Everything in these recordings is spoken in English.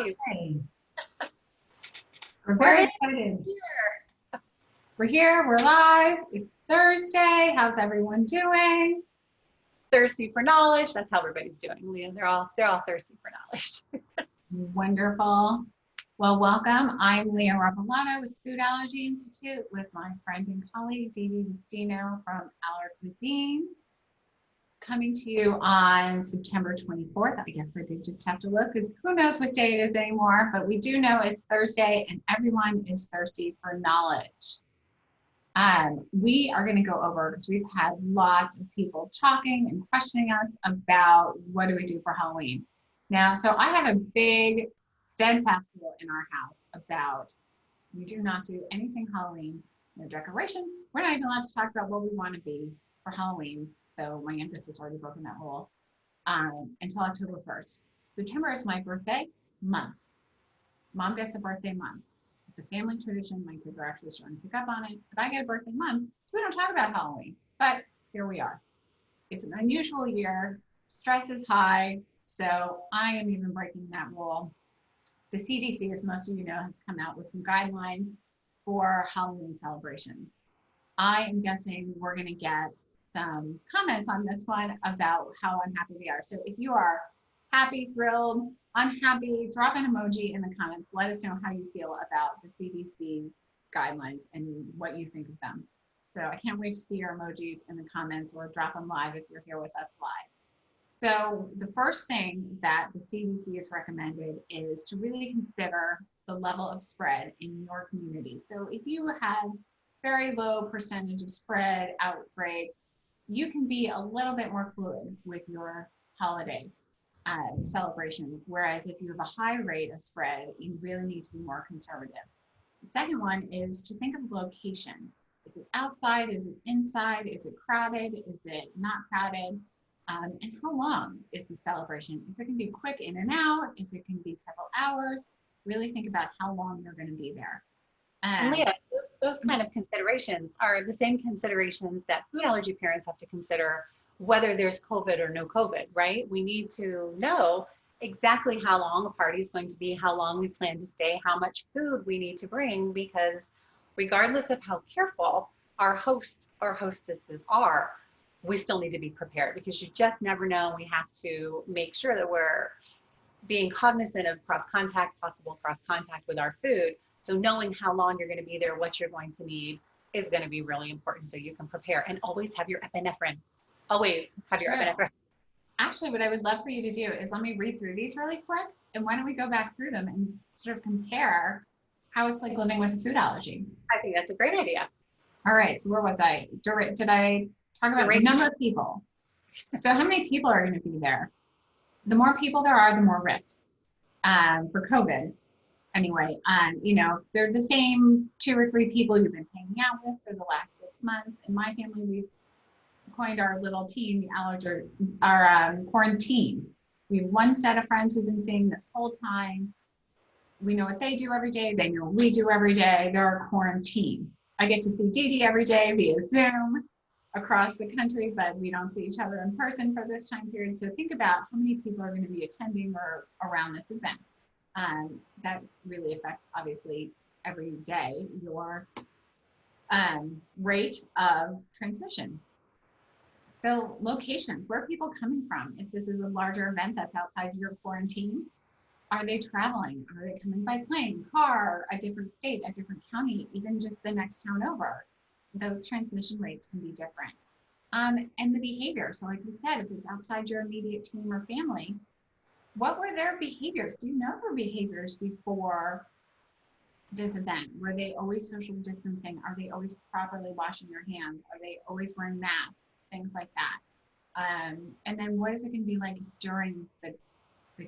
live. Hi. We're We're very in excited. here. We're here, we're live. It's Thursday. How's everyone doing? Thirsty for knowledge. That's how everybody's doing, Leah. They're all thirsty for knowledge. Wonderful. Well, welcome. I'm Leah Rapalato with Food Allergy Institute with my friend and colleague, Didi Vestino from Aller Cuisine. Coming to you on September 24th. I guess I did just have to look because who knows what day it is anymore, but we do know it's Thursday and everyone is thirsty for knowledge. We are going to go over, because we've had lots of people talking and questioning us about what do we do for Halloween. Now, so I have a big steadfast rule in our house about we do not do anything Halloween, no decorations. We're not even allowed to talk about what we want to be for Halloween. So my youngest has already broken that rule until October 1st. September is my birthday month. Mom gets a birthday month. It's a family tradition. My kids are actually starting to pick up on it. But I get a birthday month, so we don't talk about Halloween. But here we are. It's an unusual year. Stress is high. So I am even breaking that rule. The CDC, as most of you know, has come out with some guidelines for Halloween celebrations. I am guessing we're going to get some comments on this one about how unhappy we are. So if you are happy, thrilled, unhappy, drop an emoji in the comments. Let us know how you feel about the CDC's guidelines and what you think of them. So I can't wait to see your emojis in the comments, or drop them live if you're here with us live. So the first thing that the CDC has recommended is to really consider the level of spread in your community. So if you have very low percentage of spread outbreak, you can be a little bit more fluid with your holiday celebrations. Whereas if you have a high rate of spread, you really need to be more conservative. The second one is to think of location. Is it outside? Is it inside? Is it crowded? Is it not crowded? And how long is the celebration? Is it going to be quick in and out? Is it going to be several hours? Really think about how long you're going to be there. And Leah, those kind of considerations are the same considerations that food allergy parents have to consider, whether there's COVID or no COVID, right? We need to know exactly how long a party is going to be, how long we plan to stay, how much food we need to bring, because regardless of how careful our host or hostesses are, we still need to be prepared, because you just never know. We have to make sure that we're being cognizant of possible cross contact with our food. So knowing how long you're going to be there, what you're going to need is going to be really important, so you can prepare, and always have your epinephrine. Always have your epinephrine. Actually, what I would love for you to do is let me read through these really quick, and why don't we go back through them and sort of compare how it's like living with a food allergy. I think that's a great idea. All right, so where was I? Did I talk about the number of people? So how many people are going to be there? The more people there are, the more risk for COVID. Anyway, you know, if they're the same 2 or 3 people you've been hanging out with for the last 6 months. In my family, we've coined our little team, our quarantine. We have one set of friends we've been seeing this whole time. We know what they do every day. They know what we do every day. They're our quarantine. I get to see Didi every day via Zoom across the country, but we don't see each other in person for this time period. So think about how many people are going to be attending or around this event. That really affects, obviously, every day your rate of transmission. So locations, where are people coming from? If this is a larger event that's outside your quarantine, are they traveling? Are they coming by plane, car, a different state, a different county, even just the next town over? Those transmission rates can be different. And the behavior. So like we said, if it's outside your immediate team or family, what were their behaviors? Do you know their behaviors before this event? Were they always social distancing? Are they always properly washing their hands? Are they always wearing masks? Things like that. And then what is it going to be like during the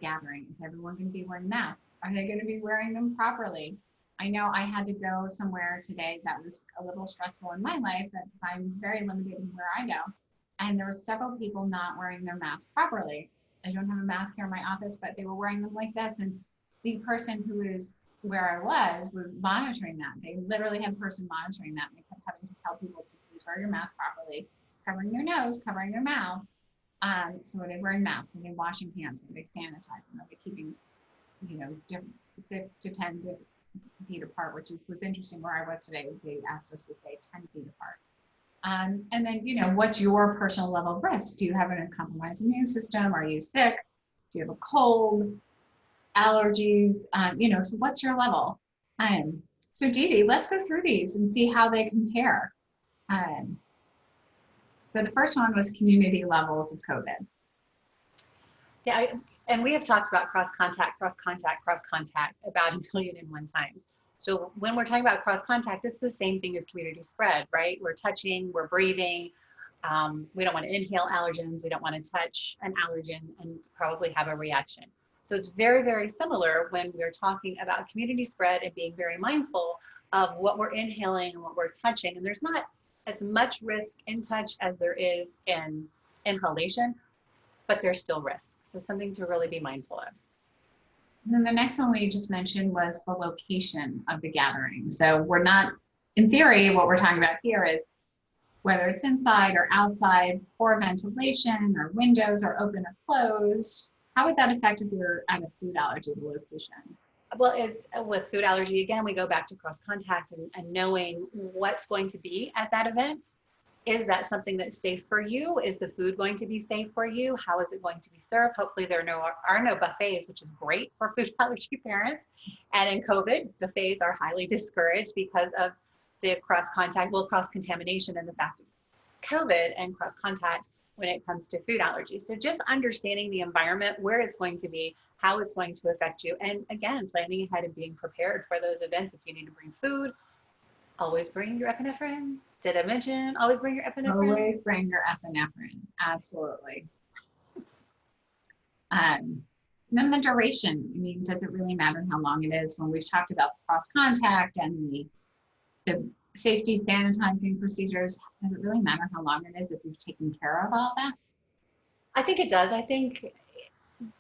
gathering? Is everyone going to be wearing masks? Are they going to be wearing them properly? I know I had to go somewhere today that was a little stressful in my life, because I'm very limited in where I go. And there were several people not wearing their masks properly. I don't have a mask here in my office, but they were wearing them like this. And the person who is where I was monitoring that. They literally had a person monitoring that. And they kept having to tell people to please wear your mask properly, covering their nose, covering their mouths. So are they wearing masks? Are they washing hands? Are they sanitizing? Are they keeping different 6 to 10 feet apart, which was interesting. Where I was today, they asked us to stay 10 feet apart. And then, what's your personal level of risk? Do you have a compromised immune system? Are you sick? Do you have a cold? Allergies? So what's your level? So Dee Dee, let's go through these and see how they compare. So the first one was community levels of COVID. Yeah, and we have talked about cross contact about 1,000,001 times. So when we're talking about cross contact, it's the same thing as community spread, right? We're touching, we're breathing. We don't want to inhale allergens. We don't want to touch an allergen and probably have a reaction. So it's very, very similar when we're talking about community spread and being very mindful of what we're inhaling and what we're touching. And there's not as much risk in touch as there is in inhalation, but there's still risk. So something to really be mindful of. And then the next one we just mentioned was the location of the gathering. So we're not, in theory, what we're talking about here is whether it's inside or outside, poor ventilation or windows are open or closed. How would that affect if you're at a food allergy location? Well, with food allergy, again, we go back to cross contact and knowing what's going to be at that event. Is that something that's safe for you? Is the food going to be safe for you? How is it going to be served? Hopefully there are no buffets, which is great for food allergy parents. And in COVID, buffets are highly discouraged because of the cross contamination and the fact of COVID and cross contact when it comes to food allergies. So just understanding the environment, where it's going to be, how it's going to affect you. And again, planning ahead and being prepared for those events. If you need to bring food, always bring your epinephrine. Did I mention always bring your epinephrine? Always bring your epinephrine, absolutely. Then the duration, does it really matter how long it is? When we've talked about the cross contact and the safety sanitizing procedures, does it really matter how long it is if you've taken care of all that? I think it does. I think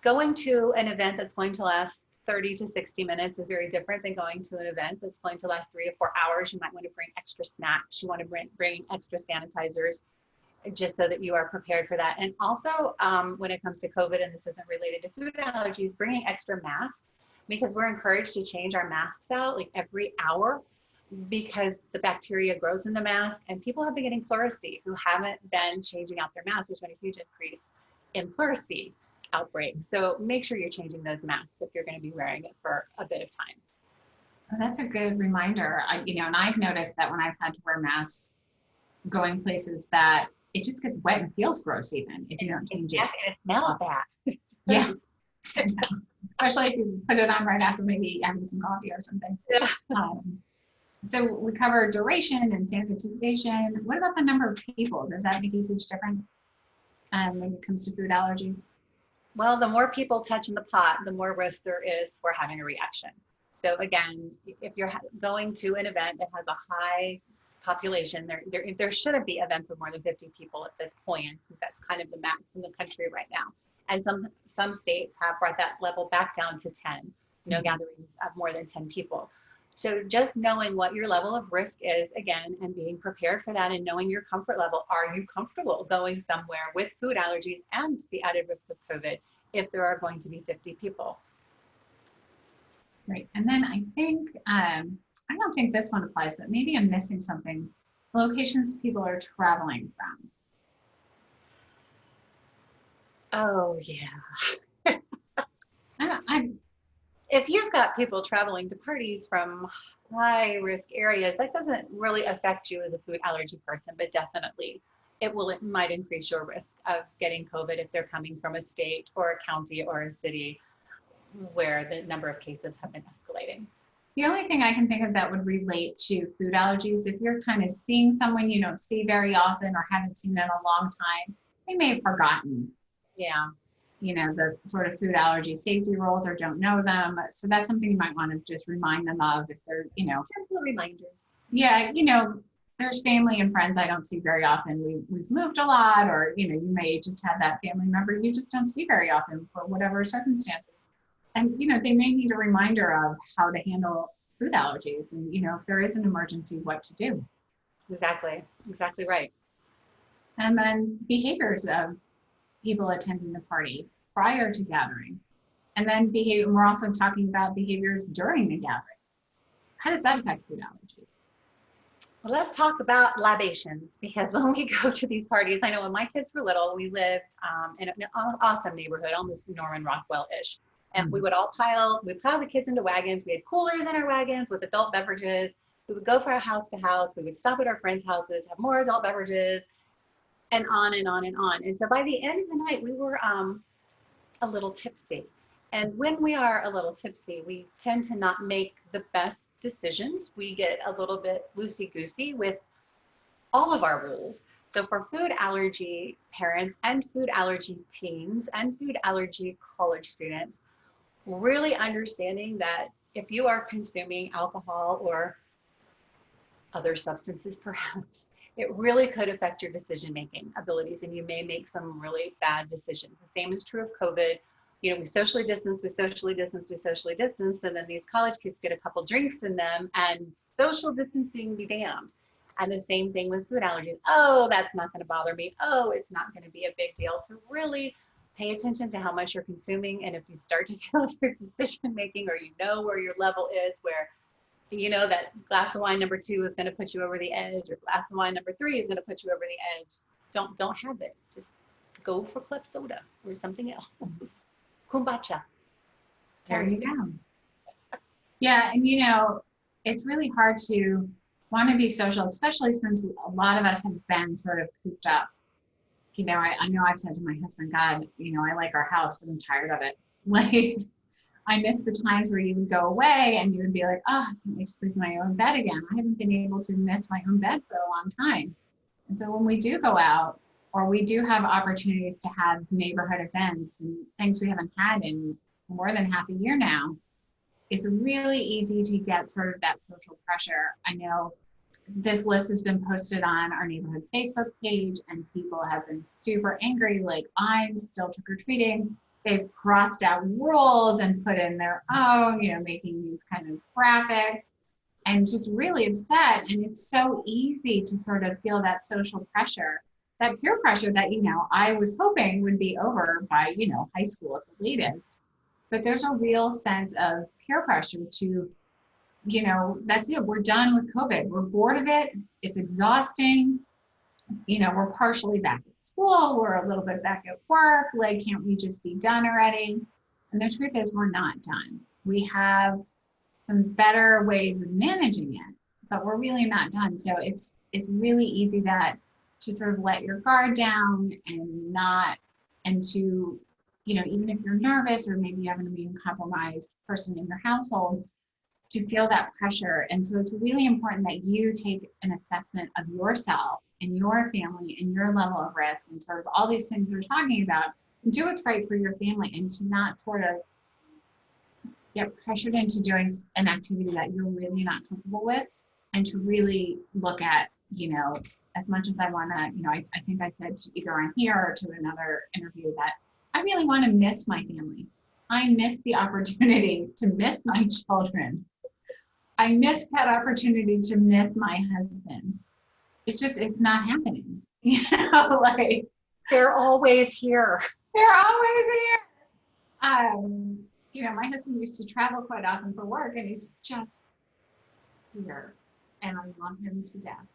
going to an event that's going to last 30 to 60 minutes is very different than going to an event that's going to last 3 to 4 hours. You might want to bring extra snacks. You want to bring extra sanitizers just so that you are prepared for that. And also when it comes to COVID, and this isn't related to food allergies, bringing extra masks, because we're encouraged to change our masks out like every hour because the bacteria grows in the mask, and people have been getting pleurisy who haven't been changing out their masks. There's been a huge increase in pleurisy outbreak. So make sure you're changing those masks if you're going to be wearing it for a bit of time. Oh, that's a good reminder. And I've noticed that when I've had to wear masks going places that it just gets wet and feels gross even if you don't change it. Yes, and it smells bad. Yeah. Especially if you put it on right after maybe having some coffee or something. Yeah. So we covered duration and sanitization. What about the number of people? Does that make a huge difference when it comes to food allergies? Well, the more people touching the pot, the more risk there is for having a reaction. So again, if you're going to an event that has a high population, there shouldn't be events of more than 50 people at this point. That's kind of the max in the country right now. And some states have brought that level back down to 10, no gatherings of more than 10 people. So just knowing what your level of risk is, again, and being prepared for that and knowing your comfort level. Are you comfortable going somewhere with food allergies and the added risk of COVID if there are going to be 50 people? Right. And then I think, I don't think this one applies, but maybe I'm missing something. Locations people are traveling from. Oh, yeah. I If you've got people traveling to parties from high risk areas, that doesn't really affect you as a food allergy person, but definitely it might increase your risk of getting COVID if they're coming from a state or a county or a city where the number of cases have been escalating. The only thing I can think of that would relate to food allergies, if you're kind of seeing someone you don't see very often or haven't seen in a long time, they may have forgotten. Yeah. The sort of food allergy safety rules or don't know them. So that's something you might want to just remind them of if they're, gentle reminders. Yeah, there's family and friends I don't see very often. We've moved a lot, or, you may just have that family member you just don't see very often for whatever circumstances. And, they may need a reminder of how to handle food allergies and, if there is an emergency, what to do. Exactly right. And then behaviors of people attending the party prior to gathering. And then behavior, we're also talking about behaviors during the gathering. How does that affect food allergies? Well, let's talk about libations, because when we go to these parties, I know when my kids were little, we lived in an awesome neighborhood, almost Norman Rockwell-ish. And we would all pile the kids into wagons. We had coolers in our wagons with adult beverages. We would go from house to house. We would stop at our friends' houses, have more adult beverages, and on and on and on. And so by the end of the night, we were a little tipsy. And when we are a little tipsy, we tend to not make the best decisions. We get a little bit loosey-goosey with all of our rules. So for food allergy parents and food allergy teens and food allergy college students, really understanding that if you are consuming alcohol or other substances perhaps, it really could affect your decision-making abilities, and you may make some really bad decisions. The same is true of COVID. You know, we socially distance, and then these college kids get a couple drinks in them, and social distancing be damned. And the same thing with food allergies. Oh, that's not going to bother me. Oh, it's not going to be a big deal. So really pay attention to how much you're consuming, and if you start to feel your decision-making, or you know where your level is, where you know that glass of wine number 2 is going to put you over the edge, or glass of wine number 3 is going to put you over the edge, don't have it. Just go for club soda or something else. Kombucha. There you go. Yeah, and you know, it's really hard to want to be social, especially since a lot of us have been sort of cooped up. You know, I know I've said to my husband, God, you know, I like our house, but I'm tired of it. Like, I miss the times where you would go away and you would be like, oh, I can't wait to sleep in my own bed again. I haven't been able to miss my own bed for a long time. And so when we do go out, or we do have opportunities to have neighborhood events and things we haven't had in more than half a year now, it's really easy to get sort of that social pressure. I know this list has been posted on our neighborhood Facebook page, and people have been super angry, like, I'm still trick-or-treating. They've crossed out rules and put in their own, you know, making these kind of graphics, and just really upset. And it's so easy to sort of feel that social pressure, that peer pressure that, you know, I was hoping would be over by, you know, high school at the latest. But there's a real sense of peer pressure to, you know, that's it. We're done with COVID. We're bored of it. It's exhausting. You know, we're partially back at school. We're a little bit back at work. Like, can't we just be done already? And the truth is, we're not done. We have some better ways of managing it, but we're really not done. So it's really easy that to sort of let your guard down and to, you know, even if you're nervous or maybe you have an immune compromised person in your household, to feel that pressure. And so it's really important that you take an assessment of yourself and your family and your level of risk and sort of all these things we're talking about, and do what's right for your family, and to not sort of get pressured into doing an activity that you're really not comfortable with, and to really look at, you know, as much as I want to, you know, I think I said to either on here or to another interview that I really want to miss my family. I miss the opportunity to miss my children. I miss that opportunity to miss my husband. It's just, it's not happening. You know, like, They're always here. they're always here. You know, my husband used to travel quite often for work, and he's just here, and I love him to death.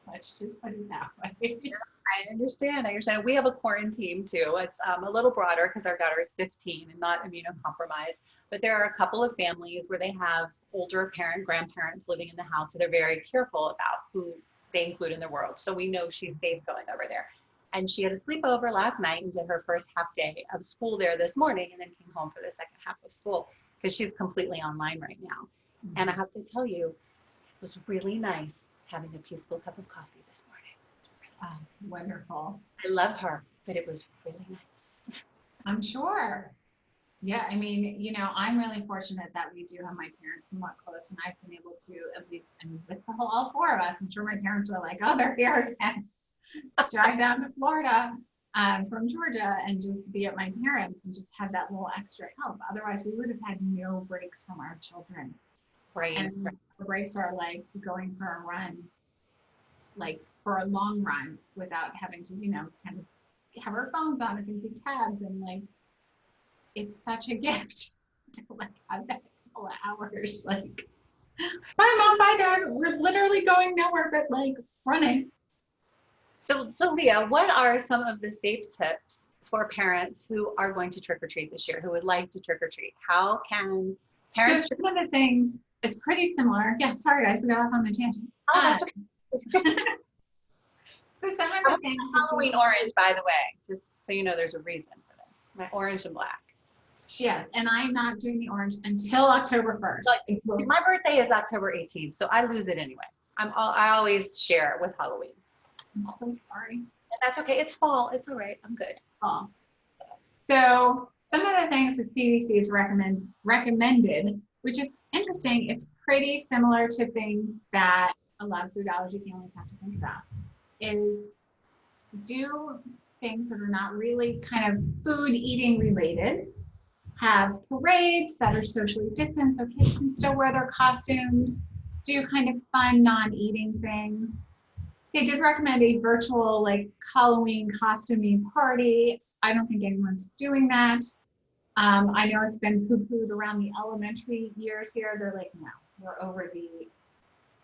Let's just put it that way. I understand. We have a quarantine too. It's a little broader because our daughter is 15 and not immunocompromised. But there are a couple of families where they have older grandparents living in the house, so they're very careful about who they include in their world. So we know she's safe going over there. And she had a sleepover last night and did her first half day of school there this morning, and then came home for the second half of school because she's completely online right now. Mm-hmm. And I have to tell you, it was really nice having a peaceful cup of coffee this morning. Oh, wonderful. I love her, but it was really nice. I'm sure. Yeah, I mean, you know, I'm really fortunate that we do have my parents somewhat close, and I've been able to, at least, and with all 4 of us, I'm sure my parents were like, oh, they're here again. Drive down to Florida from Georgia and just be at my parents and just have that little extra help. Otherwise, we would have had no breaks from our children. Right. And the breaks are like going for a run, like for a long run, without having to, you know, kind of have our phones on us and keep tabs, and like, it's such a gift to like have that couple of hours. Like, bye mom, bye dad. We're literally going nowhere but like running. So Leah, what are some of the safe tips for parents who are going to trick or treat this year, who would like to trick or treat? How can So parents? some of the things is pretty similar. Yeah, sorry guys, we got off on the tangent. Oh, that's okay. So some of I the want things Halloween orange, by the way, just so you know, there's a reason for this. My orange and black. yes, and I'm not doing the orange until October 1st. My birthday is October 18th, so I lose it anyway. I always share with Halloween. I'm so sorry. And that's okay. It's fall. It's all right. I'm good. Oh. So some of the things the CDC has recommended, which is interesting, it's pretty similar to things that a lot of food allergy families have to think about, is do things that are not really kind of food eating related. Have parades that are socially distanced so kids can still wear their costumes, do kind of fun non-eating things. They did recommend a virtual like Halloween costuming party. I don't think anyone's doing that. I know it's been poo-pooed around the elementary years here. They're like, no, we're over the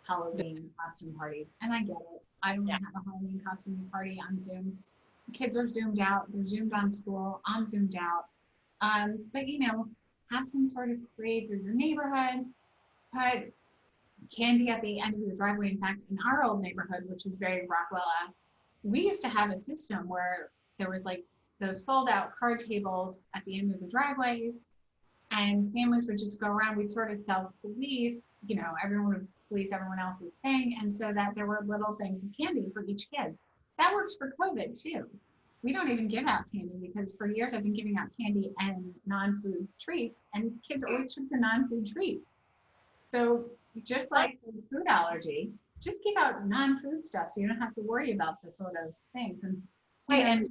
Halloween costume parties. And I get it. I don't want to have a Halloween costuming party on Zoom. The kids are Zoomed out. They're Zoomed on school. I'm Zoomed out. But you know, have some sort of parade through your neighborhood. Put candy at the end of your driveway. In fact, in our old neighborhood, which is very Rockwell-esque, we used to have a system where there was like those fold-out card tables at the end of the driveways, and families would just go around. We'd sort of self-police, you know, everyone would police everyone else's thing, and so that there were little things of candy for each kid. That works for COVID too. We don't even give out candy because for years I've been giving out candy and non-food treats, and kids always took the non-food treats. So just like food allergy, just give out non-food stuff so you don't have to worry about the sort of things. And Right,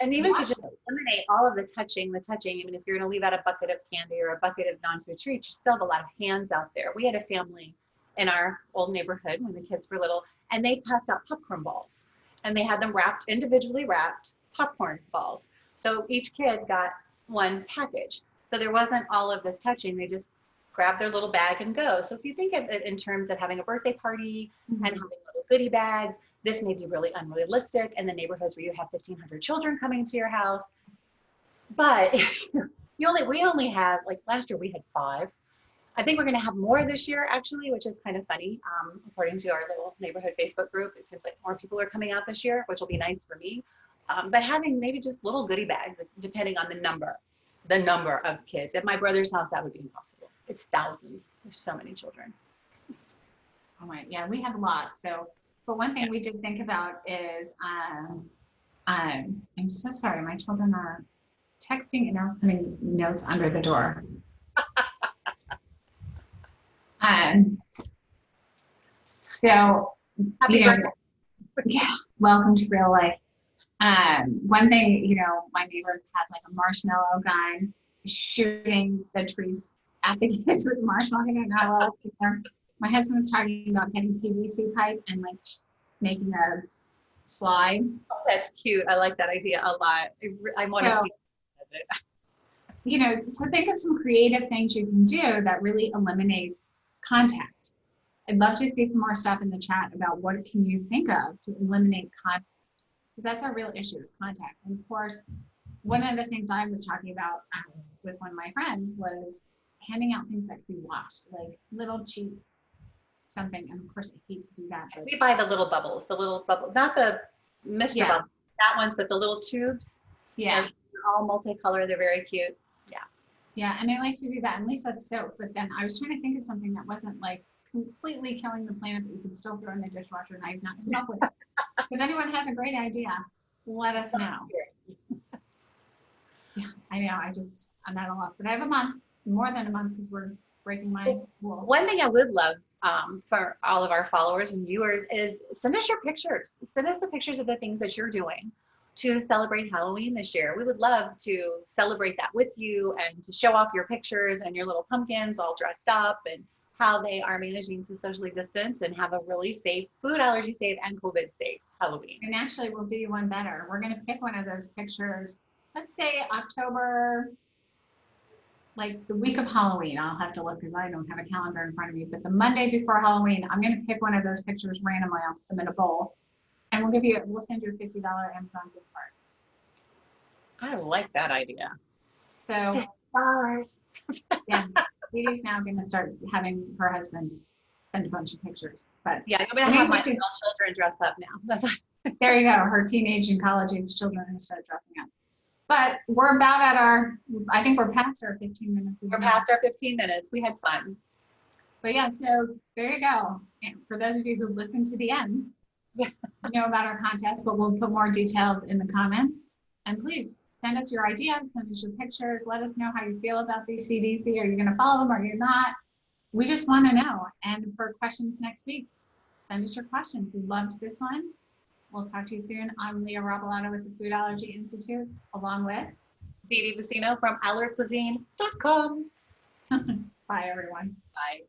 and even to just eliminate all of the touching, even if you're going to leave out a bucket of candy or a bucket of non-food treats, you still have a lot of hands out there. We had a family in our old neighborhood when the kids were little, and they passed out popcorn balls, and they had them wrapped, individually wrapped popcorn balls. So each kid got one package. So there wasn't all of this touching. They just grab their little bag and go. So if you think of it in terms of having a birthday party and having little goodie bags, this may be really unrealistic in the neighborhoods where you have 1,500 children coming to your house. But we only have, like last year we had 5. I think we're going to have more this year actually, which is kind of funny. According to our little neighborhood Facebook group, it seems like more people are coming out this year, which will be nice for me. But having maybe just little goodie bags, depending on the number of kids. At my brother's house, that would be impossible. It's thousands. There's so many children. Oh my, yeah, we have a lot. So, but one thing we did think about is, I'm so sorry, my children are texting and are putting notes under the door. So, Happy you know, birthday. yeah, welcome to real life. One thing, you know, my neighbor has like a marshmallow gun shooting the trees at the kids with marshmallow. I don't know how else to learn. My husband was talking about getting PVC pipe and like making a slide. Oh, that's cute. I like that idea a lot. I want to see it. You know, so think of some creative things you can do that really eliminates contact. I'd love to see some more stuff in the chat about what can you think of to eliminate contact, because that's our real issue is contact. And of course, one of the things I was talking about with one of my friends was handing out things that could be washed, like little cheap something. And of course, I hate to do that. But We buy the little bubbles, not the Mr. Bubble, that ones, but the little tubes. Yeah. They're all multicolored. They're very cute. Yeah. Yeah, and I like to do that. At least that's soap. But then I was trying to think of something that wasn't like completely killing the planet that you could still throw in the dishwasher, and I've not come up with it. If anyone has a great idea, let us know. Yeah, I know. I'm at a loss. But I have a month, more than a month, because we're breaking my rule. One thing I would love for all of our followers and viewers is send us your pictures. Send us the pictures of the things that you're doing to celebrate Halloween this year. We would love to celebrate that with you and to show off your pictures and your little pumpkins all dressed up and how they are managing to socially distance and have a really safe, food allergy safe and COVID safe Halloween. And actually, we'll do you one better. We're going to pick one of those pictures, let's say October like the week of Halloween, I'll have to look because I don't have a calendar in front of me, but the Monday before Halloween, I'm going to pick one of those pictures randomly. I'll put them in a bowl and we'll send you a $50 Amazon gift card. I like that idea. So, $50. yeah, Dee now going to start having her husband send a bunch of pictures. But yeah, I'm going to have my adult children dress up now. That's right. There you go. Her teenage and college age children are going to start dressing up. But we're about at I think we're past our 15 minutes. We're past our 15 minutes. We had fun. But yeah, so there you go. And for those of you who listened to the end, you know about our contest, but we'll put more details in the comments. And please send us your ideas, send us your pictures. Let us know how you feel about these CDC. Are you going to follow them or you're not? We just want to know. And for questions next week, send us your questions. We loved this one. We'll talk to you soon. I'm Leah Robalato with the Food Allergy Institute, along with Dee Vecino from allercuisine.com. Bye, everyone. Bye.